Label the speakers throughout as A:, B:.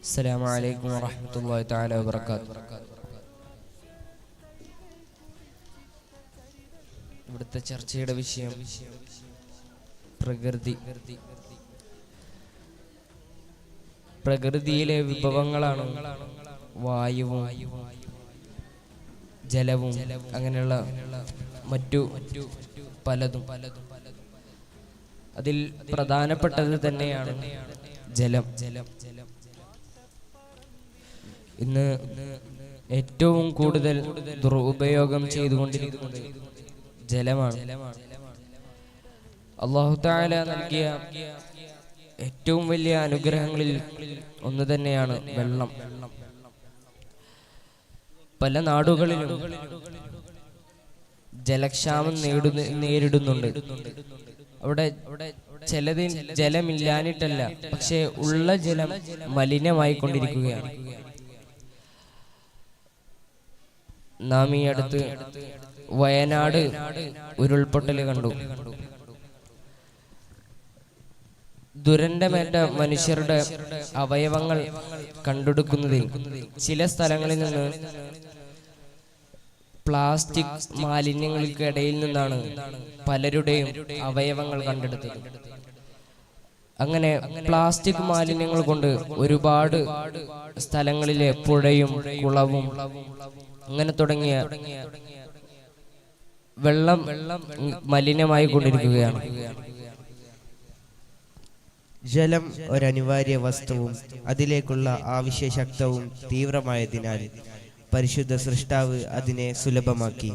A: അസ്സലാമു അലൈക്കും വറഹ്മത്തുള്ളാഹി തആല വബറകാതുഹു. ഇവിടുത്തെ ചർച്ചയുടെ വിഷയം പ്രകൃതി. പ്രകൃതിയിലെ വിഭവങ്ങളാണ് വായുവും ജലവും അങ്ങനെയുള്ള മറ്റു പലതും. അതിൽ പ്രധാനപ്പെട്ടത് തന്നെയാണ് ജലം. ഇന്ന് ഏറ്റവും കൂടുതൽ ദുരുപയോഗം ചെയ്തുകൊണ്ടിരിക്കുന്നത് ജലമാണ്. അല്ലാഹു തആല നൽകിയ ഏറ്റവും വലിയ അനുഗ്രഹങ്ങളിൽ ഒന്ന് തന്നെയാണ് വെള്ളം. പല നാടുകളിലും ജലക്ഷാമം നേരിടുന്നുണ്ട്. അവിടെ ചിലതിൽ ജലമില്ലാനിട്ടല്ല, പക്ഷെ ഉള്ള ജലം മലിനമായി കൊണ്ടിരിക്കുകയാണ്. നാം ഈ അടുത്ത് വയനാട് ഉരുൾപൊട്ടൽ കണ്ടു. ദുരന്തമേറ്റ മനുഷ്യരുടെ അവയവങ്ങൾ കണ്ടെടുക്കുന്നതിൽ ചില സ്ഥലങ്ങളിൽ നിന്ന് പ്ലാസ്റ്റിക് മാലിന്യങ്ങൾക്കിടയിൽ നിന്നാണ് പലരുടെയും അവയവങ്ങൾ കണ്ടെടുത്തത്. അങ്ങനെ പ്ലാസ്റ്റിക് മാലിന്യങ്ങൾ കൊണ്ട് ഒരുപാട് സ്ഥലങ്ങളിലെ പുഴയും കുളവും അങ്ങനെ തുടങ്ങിയ വെള്ളം മലിനമായി കൊണ്ടിരിക്കുകയാണ്.
B: ജലം ഒരനിവാര്യ വസ്തുവും അതിലേക്കുള്ള ആവശ്യശക്തവും തീവ്രമായതിനാൽ പരിശുദ്ധ സൃഷ്ടാവ് അതിനെ സുലഭമാക്കി.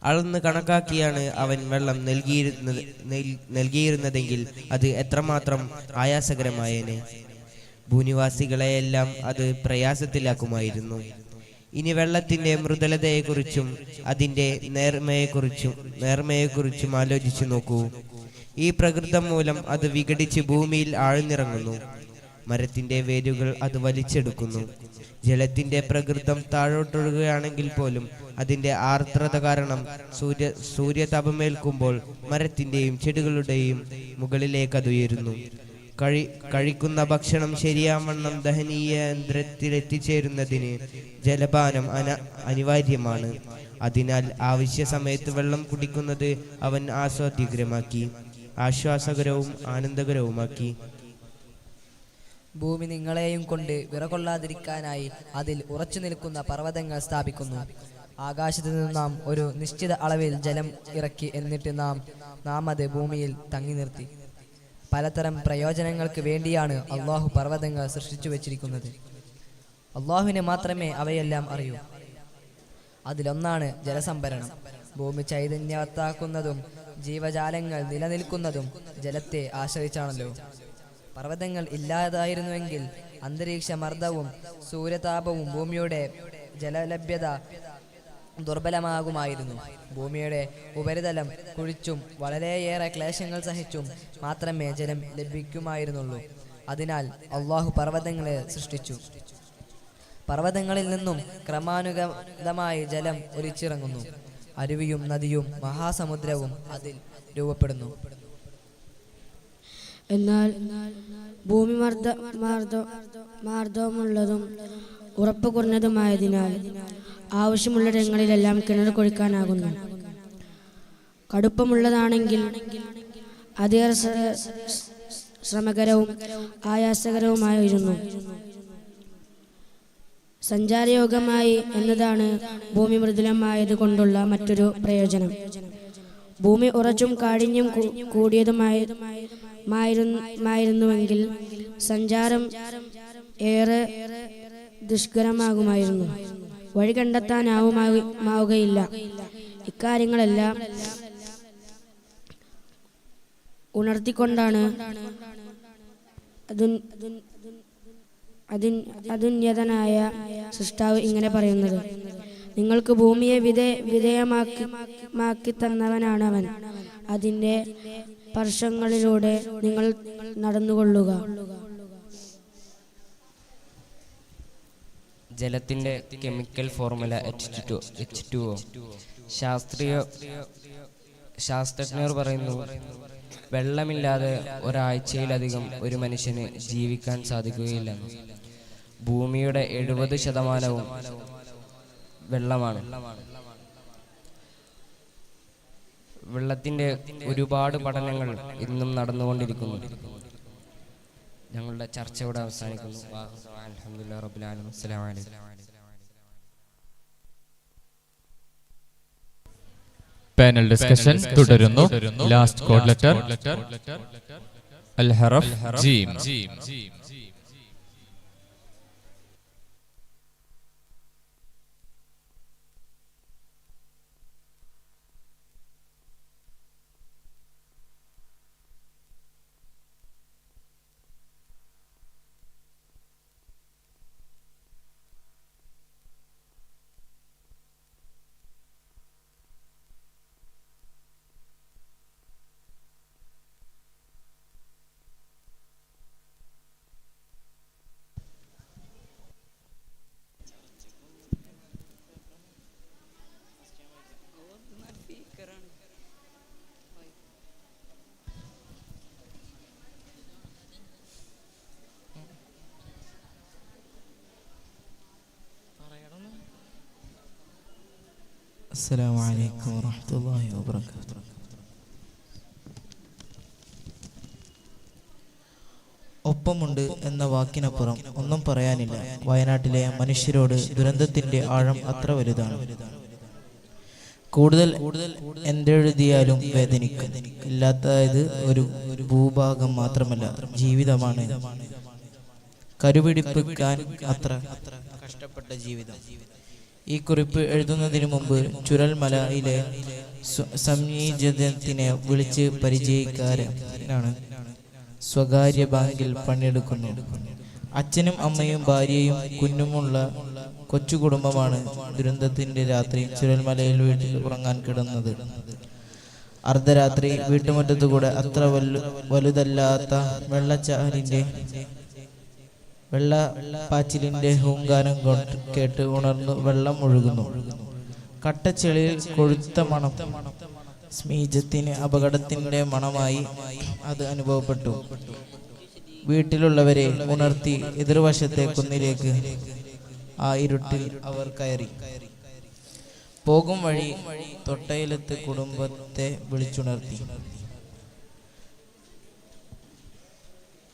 B: അളന്ന് കണക്കാക്കിയാണ് അവൻ വെള്ളം നൽകിയിരുന്നതെങ്കിൽ അത് എത്രമാത്രം ആയാസകരമായേനെ. ഭൂനിവാസികളെയെല്ലാം അത് പ്രയാസത്തിലാക്കുമായിരുന്നു. ഇനി വെള്ളത്തിന്റെ മൃദുലതയെക്കുറിച്ചും അതിന്റെ നേർമയെക്കുറിച്ചും ആലോചിച്ചു നോക്കൂ. ഈ പ്രകൃതം മൂലം അത് വിഘടിച്ച് ഭൂമിയിൽ ആഴ്ന്നിറങ്ങുന്നു. മരത്തിന്റെ വേരുകൾ അത് വലിച്ചെടുക്കുന്നു. ജലത്തിന്റെ പ്രകൃതം താഴോട്ടൊഴുകുകയാണെങ്കിൽ പോലും അതിന്റെ ആർദ്രത കാരണം സൂര്യതാപമേൽക്കുമ്പോൾ മരത്തിന്റെയും ചെടികളുടെയും മുകളിലേക്ക് അത് ഉയരുന്നു. കഴിക്കുന്ന ഭക്ഷണം ശരിയാവണ്ണം ദഹനീയ യന്ത്രത്തിലെത്തിച്ചേരുന്നതിന് ജലപാനം അനിവാര്യമാണ്. അതിനാൽ ആവശ്യ സമയത്ത് വെള്ളം കുടിക്കുന്നത് അവൻ ആശ്വാസകരവും ആനന്ദകരവുമാക്കി.
C: ഭൂമി നിങ്ങളെയും കൊണ്ട് വിറകൊള്ളാതിരിക്കാനായി അതിൽ ഉറച്ചു നിൽക്കുന്ന പർവ്വതങ്ങൾ സ്ഥാപിക്കുന്നു. ആകാശത്തു നിന്ന് നാം ഒരു നിശ്ചിത അളവിൽ ജലം ഇറക്കി, എന്നിട്ട് നാം അത് ഭൂമിയിൽ തങ്ങി നിർത്തി. പലതരം പ്രയോജനങ്ങൾക്ക് വേണ്ടിയാണ് അള്ളാഹു പർവ്വതങ്ങൾ സൃഷ്ടിച്ചു വെച്ചിരിക്കുന്നത്. അള്ളാഹുവിനെ മാത്രമേ അവയെല്ലാം അറിയൂ. അതിലൊന്നാണ് ജലസംഭരണം. ഭൂമി ചൈതന്യവത്താക്കുന്നതും ജീവജാലങ്ങൾ നിലനിൽക്കുന്നതും ജലത്തെ ആശ്രയിച്ചാണല്ലോ. പർവ്വതങ്ങൾ ഇല്ലാതായിരുന്നുവെങ്കിൽ അന്തരീക്ഷ മർദ്ദവും സൂര്യതാപവും ഭൂമിയുടെ ജലലഭ്യത ദുർബലമാകുമായിരുന്നു. ഭൂമിയുടെ ഉപരിതലം കുഴിച്ചും വളരെയേറെ ക്ലേശങ്ങൾ സഹിച്ചും മാത്രമേ ജലം ലഭിക്കുമായിരുന്നുള്ളൂ. അതിനാൽ അള്ളാഹു പർവ്വതങ്ങളെ സൃഷ്ടിച്ചു. പർവ്വതങ്ങളിൽ നിന്നും ക്രമാനുഗതമായി ജലം ഒലിച്ചിറങ്ങുന്നു. അരുവിയും നദിയും മഹാസമുദ്രവും അതിൽ രൂപപ്പെടുന്നു.
D: എന്നാൽ ഭൂമി മാർദ്ദവമുള്ളതും ഉറപ്പ് കുറഞ്ഞതുമായതിനാൽ ആവശ്യമുള്ളിടങ്ങളിലെല്ലാം കിണർ കുഴിക്കാനാകുന്നു. കടുപ്പമുള്ളതാണെങ്കിൽ അതേറെ ശ്രമകരവും ആയാസകരവുമായിരുന്നു. സഞ്ചാരയോഗ്യമായി എന്നതാണ് ഭൂമി മൃദുലമായത് കൊണ്ടുള്ള മറ്റൊരു പ്രയോജനം. ഭൂമി ഉറച്ചും കാഠിന്യം കൂടിയതുമായിരുന്നുവെങ്കിൽ സഞ്ചാരം ഏറെ ദുഷ്കരമാകുമായിരുന്നു. വഴി കണ്ടെത്താനാവുകയില്ല. ഇക്കാര്യങ്ങളെല്ലാം ഉണർത്തിക്കൊണ്ടാണ് അതുന്നതനായ സൃഷ്ടാവ് ഇങ്ങനെ പറയുന്നത്: നിങ്ങൾക്ക് ഭൂമിയെ വിധേയമാക്കി തന്നവനാണ് അവൻ. അതിൻ്റെ സ്പർശങ്ങളിലൂടെ നിങ്ങൾ നടന്നുകൊള്ളുക.
A: ജലത്തിന്റെ കെമിക്കൽ ഫോർമുല H2O. ശാസ്ത്രജ്ഞർ പറയുന്നു വെള്ളമില്ലാതെ ഒരാഴ്ചയിലധികം ഒരു മനുഷ്യന് ജീവിക്കാൻ സാധിക്കുകയില്ല. ഭൂമിയുടെ 70% വെള്ളമാണ്. വെള്ളത്തിൻ്റെ ഒരുപാട് പഠനങ്ങൾ ഇന്നും നടന്നുകൊണ്ടിരിക്കുന്നു. ഞങ്ങളുടെ ചർച്ച ഇവിടെ അവസാനിക്കുന്നു. അൽഹംദുലില്ലാഹി റബ്ബിൽ ആലമീൻ. അസ്സലാമു അലൈക്കും.
E: പാനൽ ഡിസ്കഷൻ തുടരുന്നു. ലാസ്റ്റ് കോഡ് ലെറ്റർ അൽ ഹറഫ് ജീം.
F: അസ്സലാമു അലൈക്കും വറഹ്മത്തുള്ളാഹി വബറകാതുഹു. ഒപ്പമുണ്ട് എന്ന വാക്കിനപ്പുറം ഒന്നും പറയാനില്ല. വയനാട്ടിലെ മനുഷ്യരോട് ദുരന്തത്തിന്റെ ആഴം അത്ര വലുതാണ്. കൂടുതൽ എന്തെഴുതിയാലും വേദനിക്കും. ഇല്ലാത്തത് ഒരു ഭൂഭാഗം മാത്രമല്ല, ജീവിതമാണ്. കരുപിടിപ്പിക്കാൻ അത്ര കഷ്ടപ്പെട്ട ജീവിതം. ഈ കുറിപ്പ് എഴുതുന്നതിന് മുമ്പ് ചുരൽമലയിലെ സംയോജനത്തിനെ വിളിച്ച് പരിചയക്കാരനാണ്. സ്വകാര്യ ബാങ്കിൽ പണിയെടുക്കുന്നു. അച്ഛനും അമ്മയും ഭാര്യയും കുഞ്ഞുമുള്ള കൊച്ചു കുടുംബമാണ് ദുരന്തത്തിന്റെ രാത്രി ചുരൽമലയിൽ വീട്ടിൽ ഉറങ്ങാൻ കിടന്നത്. അർദ്ധരാത്രി വീട്ടുമുറ്റത്തുകൂടെ അത്ര വലുതല്ലാത്ത വെള്ളപ്പാച്ചിലിന്റെ ഹൂങ്കാരം കേട്ട് ഉണർന്നു വെള്ളം ഒഴുകുന്നു. കട്ടച്ചെളിയിൽ കൊഴുത്ത മണം. സ്മീജത്തിന് അപകടത്തിന്റെ മണമായി അത് അനുഭവപ്പെട്ടു. വീട്ടിലുള്ളവരെ ഉണർത്തി എതിർവശത്തെ കുന്നിലേക്ക് ആ ഇരുട്ടിൽ അവർ കയറി. പോകും വഴി തൊട്ടയിലത്ത് കുടുംബത്തെ വിളിച്ചുണർത്തി.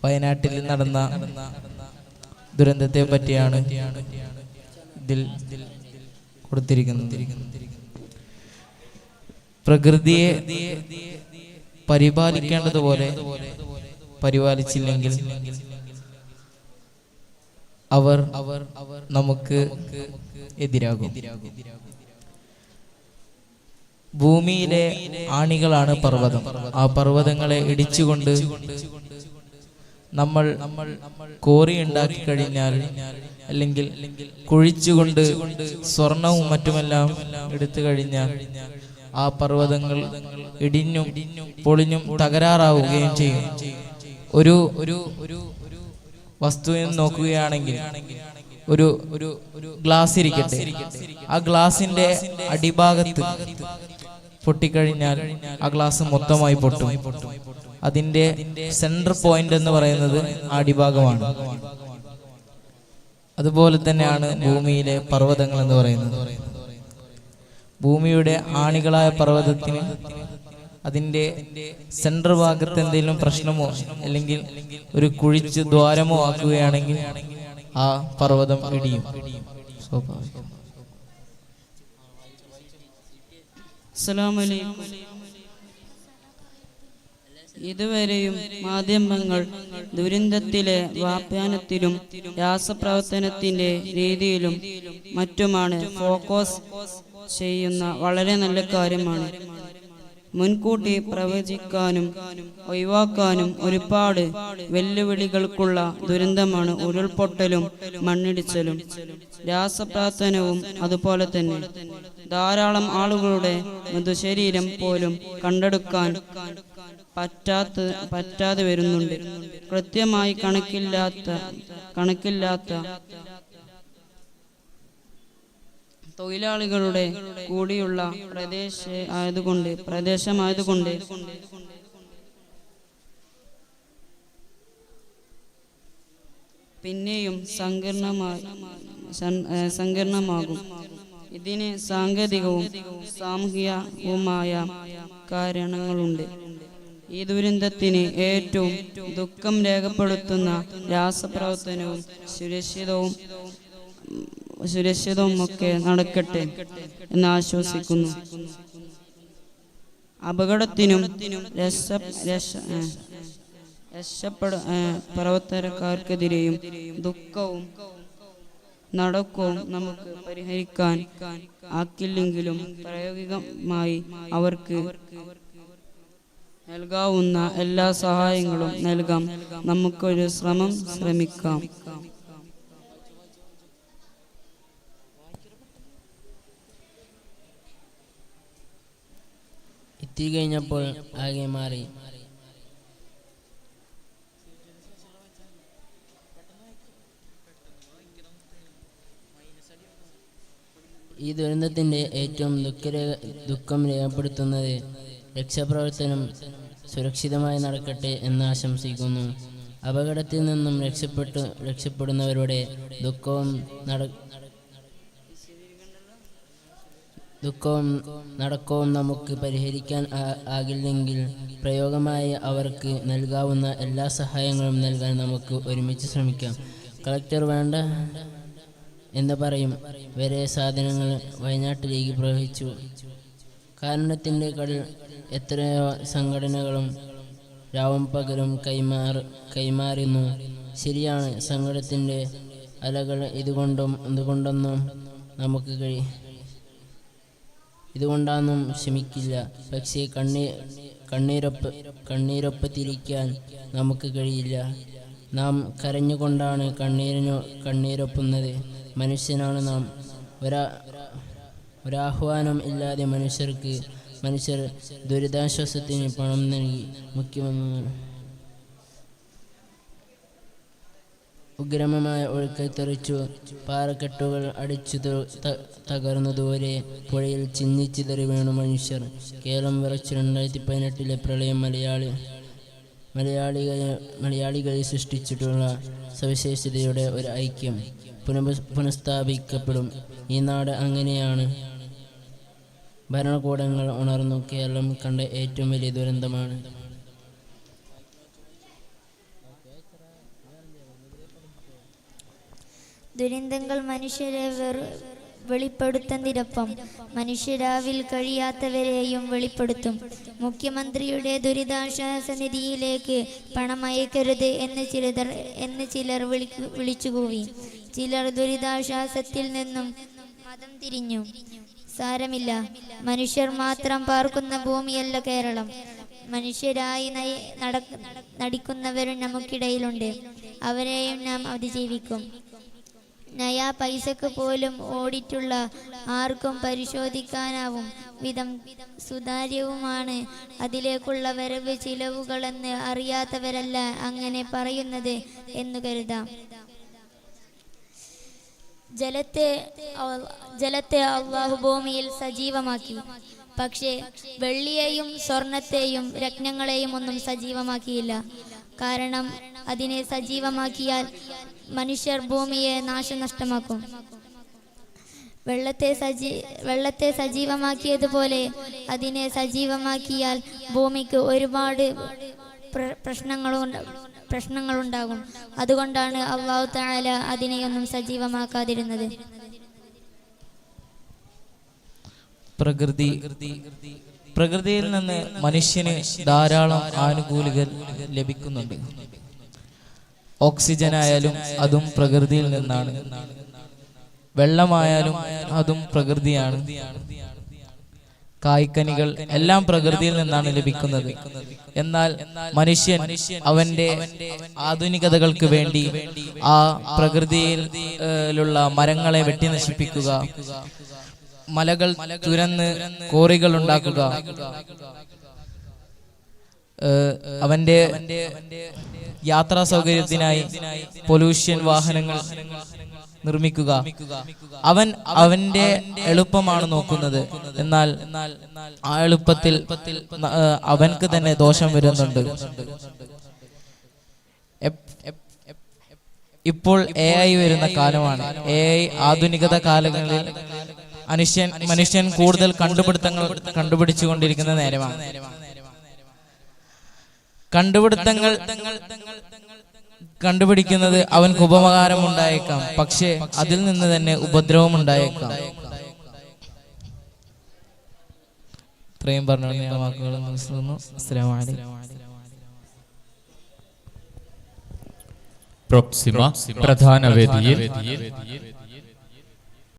F: വയനാട്ടിൽ നടന്ന ദുരന്തത്തെ പറ്റിയാണ് ഇതിൽ കൊടുത്തിരിക്കുന്നത്. പ്രകൃതിയെ പരിപാലിക്കേണ്ടതുപോലെ പരിപാലിച്ചില്ലെങ്കിൽ അവർ നമുക്ക് എതിരാകും. ഭൂമിയിലെ ആണികളാണ് പർവ്വതം. ആ പർവ്വതങ്ങളെ ഇടിച്ചുകൊണ്ട് നമ്മൾ കോറി ഉണ്ടാക്കി കഴിഞ്ഞാൽ, അല്ലെങ്കിൽ കുഴിച്ചുകൊണ്ട് സ്വർണവും മറ്റുമെല്ലാം എടുത്തു കഴിഞ്ഞാൽ ആ പർവ്വതങ്ങൾ ഇടിഞ്ഞും പൊളിഞ്ഞും തകരാറാവുകയും ചെയ്യും. ഒരു വസ്തുവിനെ നോക്കുകയാണെങ്കിൽ ഒരു ഗ്ലാസ് ഇരിക്കട്ടെ, ആ ഗ്ലാസിന്റെ അടിഭാഗത്ത് പൊട്ടിക്കഴിഞ്ഞാൽ ആ ഗ്ലാസ് മൊത്തമായി പൊട്ടും. അതിന്റെ സെന്റർ പോയിന്റ് എന്ന് പറയുന്നത് അടിഭാഗമാണ്. അതുപോലെ തന്നെയാണ് ഭൂമിയിലെ പർവ്വതങ്ങൾ എന്ന് പറയുന്നത്. ഭൂമിയുടെ ആണികളായ പർവ്വതത്തിന് അതിന്റെ സെന്റർ ഭാഗത്ത് എന്തെങ്കിലും പ്രശ്നമോ അല്ലെങ്കിൽ ഒരു കുഴിച്ച് ദ്വാരമോ ആക്കുകയാണെങ്കിൽ ആ പർവ്വതം ഇടിയും. സ്വാഭാവികം.
G: അസ്സലാമു അലൈക്കും. ഇതുവരെയും മാധ്യമങ്ങൾ ദുരന്തത്തിലെ വ്യാപനത്തിലും രാസപ്രവർത്തനത്തിന്റെ രീതിയിലും മറ്റുമാണ് ഫോക്കസ് ചെയ്യുന്ന വളരെ നല്ല കാര്യമാണ്. മുൻകൂട്ടി പ്രവചിക്കാനും ഒഴിവാക്കാനും ഒരുപാട് വെല്ലുവിളികൾക്കുള്ള ദുരന്തമാണ് ഉരുൾപൊട്ടലും മണ്ണിടിച്ചിലും രാസപ്രവർത്തനവും. അതുപോലെ തന്നെ ധാരാളം ആളുകളുടെ മൃതശരീരം പോലും കണ്ടെടുക്കാൻ പറ്റാതെ വരുന്നുണ്ട്. കൃത്യമായി കണക്കില്ലാത്ത തൊഴിലാളികളുടെ കൂടിയുള്ള പ്രദേശമായതുകൊണ്ട് പിന്നെയും സങ്കീർണമാകും. ഇതിന് സാങ്കേതികവും സാമൂഹികവുമായ കാരണങ്ങളുണ്ട്. ഈ ദുരന്തത്തിന് ഏറ്റവും ദുഃഖം രേഖപ്പെടുത്തുന്ന രാസപ്രവർത്തനവും സുരക്ഷിതവും ഒക്കെ നടക്കട്ടെ എന്ന് ആശ്വസിക്കുന്നു. അപകടത്തിനും പ്രവർത്തനക്കാർക്കെതിരെയും ദുഃഖവും നടക്കവും നമുക്ക് പരിഹരിക്കാൻ ആക്കില്ലെങ്കിലും പ്രായോഗികമായി അവർക്ക് നൽകാവുന്ന എല്ലാ സഹായങ്ങളും നൽകാം. നമുക്കൊരു ശ്രമിക്കാം.
H: എത്തിക്കഴിഞ്ഞപ്പോൾ ആകെ മാറി. ഈ ദുരന്തത്തിൻ്റെ ഏറ്റവും ദുഃഖം രേഖപ്പെടുത്തുന്നത് രക്ഷാപ്രവർത്തനം സുരക്ഷിതമായി നടക്കട്ടെ എന്ന് ആശംസിക്കുന്നു. അപകടത്തിൽ നിന്നും രക്ഷപ്പെടുന്നവരുടെ ദുഃഖവും നടക്കവും നമുക്ക് പരിഹരിക്കാൻ ആകില്ലെങ്കിൽ പ്രയോഗമായി അവർക്ക് നൽകാവുന്ന എല്ലാ സഹായങ്ങളും നൽകാൻ നമുക്ക് ഒരുമിച്ച് ശ്രമിക്കാം. കളക്ടർ വേണ്ട എന്ന് പറയും വരെ സാധനങ്ങൾ വയനാട്ടിലേക്ക് പ്രവഹിച്ചു. കാരുണ്യത്തിൻ്റെ കടൽ എത്രയോ സംഘടനകളും രാവും പകലും കൈമാറുന്നു. ശരിയാണ്, സങ്കടത്തിൻ്റെ അലകൾ ഇതുകൊണ്ടൊന്നും ശമിക്കില്ല. പക്ഷേ കണ്ണീരൊപ്പ് തിരിക്കാൻ നമുക്ക് കഴിയില്ല. നാം കരഞ്ഞുകൊണ്ടാണ് കണ്ണീരൊപ്പുന്നത്. മനുഷ്യനാണ് നാം. ഒരാഹ്വാനം ഇല്ലാതെ മനുഷ്യർ ദുരിതാശ്വാസത്തിന് പണം നൽകി. മുഖ്യമന്ത്രി ഉഗ്രമമായ ഒഴുക്കൽ തെറിച്ചു. പാറക്കെട്ടുകൾ അടിച്ചു തകർന്നു. ദൂരെ പുഴയിൽ ചിന്നിച്ചിതറി വീണു മനുഷ്യർ. കേരളം വിറച്ചു. 2018 പ്രളയം മലയാളികളിൽ സൃഷ്ടിച്ചിട്ടുള്ള സവിശേഷതയുടെ ഒരു ഐക്യം പുനഃസ്ഥാപിക്കപ്പെടും. ഈ നാട് അങ്ങനെയാണ്. ഭരണകൂടങ്ങൾ ഉണർന്നു. കേരളം കണ്ട ഏറ്റവും വലിയ ദുരന്തമാണ്.
I: ദുരന്തങ്ങൾ മനുഷ്യരെ വെളിപ്പെടുത്തുന്നതിനൊപ്പം മനുഷ്യരാവിൽ കഴിയാത്തവരെയും വെളിപ്പെടുത്തും. മുഖ്യമന്ത്രിയുടെ ദുരിതാശ്വാസ നിധിയിലേക്ക് പണം അയക്കരുത് എന്ന് ചിലർ വിളിച്ചുകൂവി. ചിലർ ദുരിതാശ്വാസത്തിൽ നിന്നും മതം തിരിഞ്ഞു. സാരമില്ല, മനുഷ്യർ മാത്രം പാർക്കുന്ന ഭൂമിയല്ല കേരളം. മനുഷ്യരായി നടിക്കുന്നവരും നമുക്കിടയിലുണ്ട്. അവരെയും നാം അതിജീവിക്കും. നയാ പൈസക്ക് പോലും ഓടിയിട്ടുള്ള ആർക്കും പരിശോധിക്കാനാവും വിധം സുതാര്യവുമാണ് അതിലേക്കുള്ള വരവ് ചിലവുകളെന്ന് അറിയാത്തവരല്ല അങ്ങനെ പറയുന്നത് എന്ന് കരുതാം. ജലത്തെ അള്ളാഹു ഭൂമിയിൽ സജീവമാക്കി. പക്ഷേ വെള്ളിയെയും സ്വർണത്തെയും രത്നങ്ങളെയും ഒന്നും സജീവമാക്കിയില്ല. കാരണം അതിനെ സജീവമാക്കിയാൽ മനുഷ്യർ ഭൂമിയെ നാശനഷ്ടമാക്കും. വെള്ളത്തെ സജീവമാക്കിയതുപോലെ അതിനെ സജീവമാക്കിയാൽ ഭൂമിക്ക് ഒരുപാട് പ്രശ്നങ്ങളുണ്ടാകും. അതുകൊണ്ടാണ് അല്ലാഹു തആല അതിനെയൊന്നും സജീവമാക്കാതിരുന്നത്.
F: പ്രകൃതിയിൽ നിന്ന് മനുഷ്യന് ധാരാളം ആനുകൂല്യങ്ങൾ ലഭിക്കുന്നുണ്ട്. ഓക്സിജൻ ആയാലും അതും പ്രകൃതിയിൽ നിന്നാണ്. വെള്ളമായാലും അതും പ്രകൃതിയാണ്. കായ്ക്കനികൾ എല്ലാം പ്രകൃതിയിൽ നിന്നാണ് ലഭിക്കുന്നത്. എന്നാൽ മനുഷ്യൻ അവന്റെ ആധുനികതകൾക്ക് വേണ്ടി ആ പ്രകൃതിയിലുള്ള മരങ്ങളെ വെട്ടി നശിപ്പിക്കുക, മലകൾ തുരന്ന് കോറികൾ ഉണ്ടാക്കുക, അവന്റെ യാത്രാ സൗകര്യത്തിനായി പൊല്യൂഷൻ വാഹനങ്ങൾ നിർമ്മിക്കുക. അവന്റെ എളുപ്പമാണ് നോക്കുന്നത്. എന്നാൽ ആ എളുപ്പത്തിൽ അവൻക്ക് തന്നെ ദോഷം വരുന്നുണ്ട്. ഇപ്പോൾ AI വരുന്ന കാലമാണ്. AI ആധുനികത കാലങ്ങളിൽ മനുഷ്യൻ കൂടുതൽ കണ്ടുപിടുത്തങ്ങൾ കണ്ടുപിടിച്ചുകൊണ്ടിരിക്കുന്ന നേരമാണ്. കണ്ടുപിടുത്തങ്ങൾ കണ്ടുപിടിക്കുന്നത് അവൻക്ക് ഉപകാരം ഉണ്ടായേക്കാം, പക്ഷേ അതിൽ നിന്ന് തന്നെ ഉപദ്രവം ഉണ്ടായേക്കാം. ഇത്രയും പറഞ്ഞു ഞാൻ വാക്കുകൾ നിർത്തുന്നു. അസ്സലാമു അലൈക്കും.
E: പ്രോക്സിമ പ്രധാന വേദിയിൽ